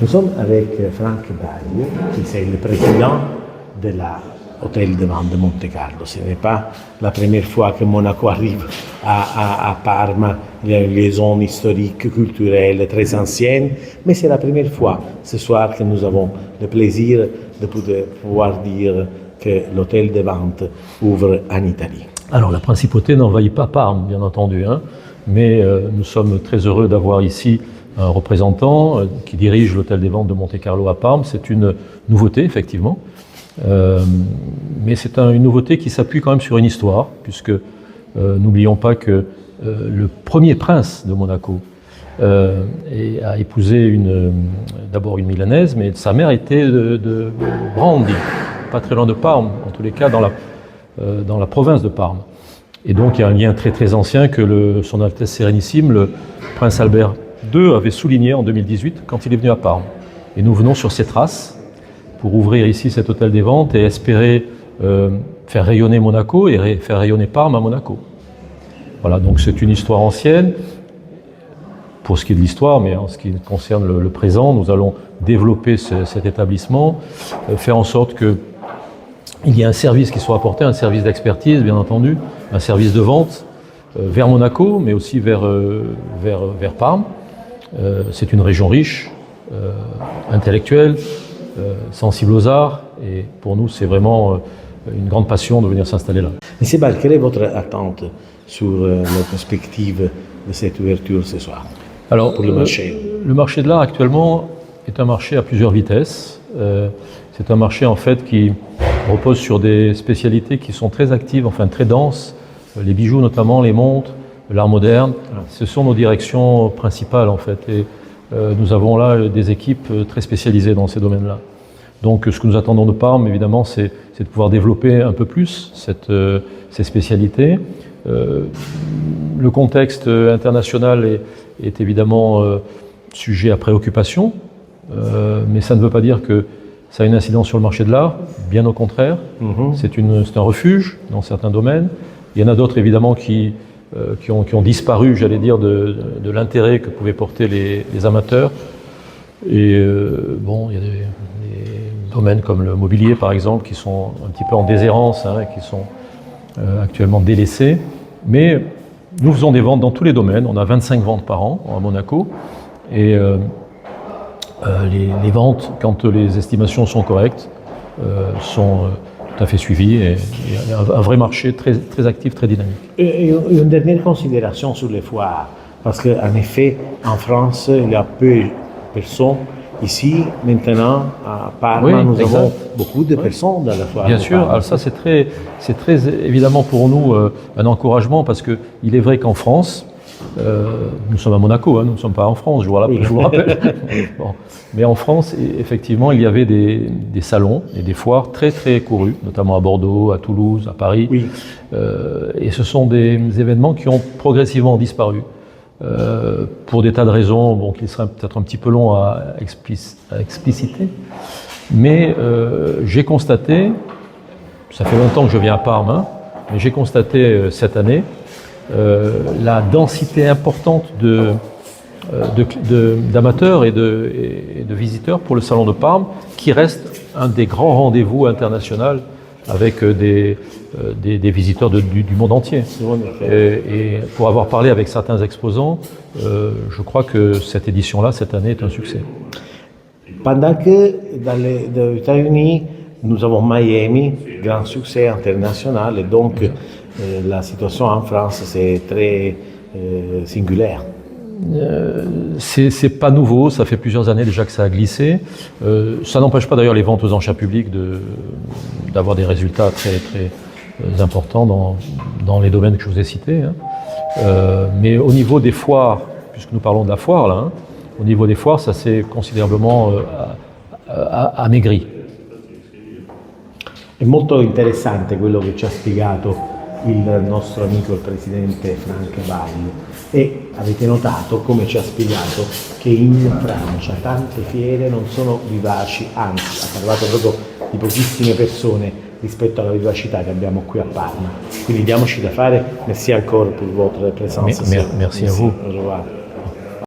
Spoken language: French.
Nous sommes avec Franck Baglio, qui est le président de l'Hôtel de Vente de Monte Carlo. Ce n'est pas la première fois que Monaco arrive à Parme. Il y a une liaison historique, culturelle très ancienne, mais c'est la première fois ce soir que nous avons le plaisir de pouvoir dire que l'Hôtel de Vente ouvre en Italie. Alors la principauté n'envahit pas Parme, bien entendu, mais nous sommes très heureux d'avoir ici un représentant qui dirige l'Hôtel des Ventes de Monte Carlo à Parme. C'est une nouveauté, effectivement, mais c'est une nouveauté qui s'appuie quand même sur une histoire, puisque n'oublions pas que le premier prince de Monaco a épousé d'abord une Milanaise, mais sa mère était de Brandi, pas très loin de Parme, en tous les cas dans la province de Parme. Et donc il y a un lien très très ancien que Son Altesse Sérénissime, le prince Albert II, avait souligné en 2018 quand il est venu à Parme. Et nous venons sur ses traces pour ouvrir ici cet hôtel des ventes et espérer faire rayonner Monaco et faire rayonner Parme à Monaco. Voilà, donc c'est une histoire ancienne pour ce qui est de l'histoire, mais en ce qui concerne le présent, nous allons développer cet établissement, faire en sorte qu'il y ait un service qui soit apporté, un service d'expertise, bien entendu, un service de vente vers Monaco, mais aussi vers Parme. C'est une région riche, intellectuelle, sensible aux arts, et pour nous, c'est vraiment une grande passion de venir s'installer là. Monsieur Bal, quelle est votre attente sur la perspective de cette ouverture ce soir? Alors, pour le marché. Le marché de l'art actuellement est un marché à plusieurs vitesses. C'est un marché en fait qui repose sur des spécialités qui sont très actives, enfin très denses. Les bijoux notamment, les montres, l'art moderne. Ce sont nos directions principales en fait. Et nous avons là des équipes très spécialisées dans ces domaines-là. Donc ce que nous attendons de Parme, évidemment, c'est de pouvoir développer un peu plus ces spécialités. Le contexte international est évidemment sujet à préoccupation, mais ça ne veut pas dire que ça a une incidence sur le marché de l'art, bien au contraire. C'est un refuge dans certains domaines. Il y en a d'autres évidemment qui ont disparu, j'allais dire, de l'intérêt que pouvaient porter les amateurs. Et bon, il y a des domaines comme le mobilier par exemple qui sont un petit peu en déshérence, et qui sont actuellement délaissés. Mais nous faisons des ventes dans tous les domaines. On a 25 ventes par an à Monaco. Et les ventes, quand les estimations sont correctes, sont tout à fait suivies. Et il y a un vrai marché très, très actif, très dynamique. Et une dernière considération sur les foires. Parce qu'en effet, en France, il y a peu de personnes. Ici, maintenant, à Parme, nous avons beaucoup de personnes dans la foire. Bien sûr, alors ça c'est très évidemment pour nous un encouragement, parce qu'il est vrai qu'en France, nous sommes à Monaco, nous ne sommes pas en France, je vous rappelle. Bon. Mais en France, effectivement, il y avait des salons et des foires très très courus, notamment à Bordeaux, à Toulouse, à Paris. Oui. Et ce sont des événements qui ont progressivement disparu. Pour des tas de raisons qui seraient peut-être un petit peu longs à expliciter. Mais j'ai constaté, ça fait longtemps que je viens à Parme, mais j'ai constaté cette année la densité importante d'amateurs et de visiteurs pour le salon de Parme, qui reste un des grands rendez-vous internationaux avec des visiteurs du monde entier. Et pour avoir parlé avec certains exposants, je crois que cette édition-là, cette année, est un succès. Pendant que dans les États-Unis, nous avons Miami, grand succès international, et donc la situation en France, c'est très singulière. C'est pas nouveau, ça fait plusieurs années déjà que ça a glissé. Ça n'empêche pas d'ailleurs les ventes aux enchères publiques d'avoir des résultats très, très importants dans les domaines que je vous ai cités. Mais au niveau des foires, puisque nous parlons de la foire là, au niveau des foires, ça s'est considérablement amaigri. È molto interessante quello che ci ha spiegato il nostro amico il presidente Franck Baglio, e avete notato come ci ha spiegato che in Francia tante fiere non sono vivaci, anzi ha parlato proprio di pochissime persone rispetto alla vivacità che abbiamo qui a Parma. Quindi diamoci da fare. Merci encore pour votre présence. Merci à vous. Au revoir.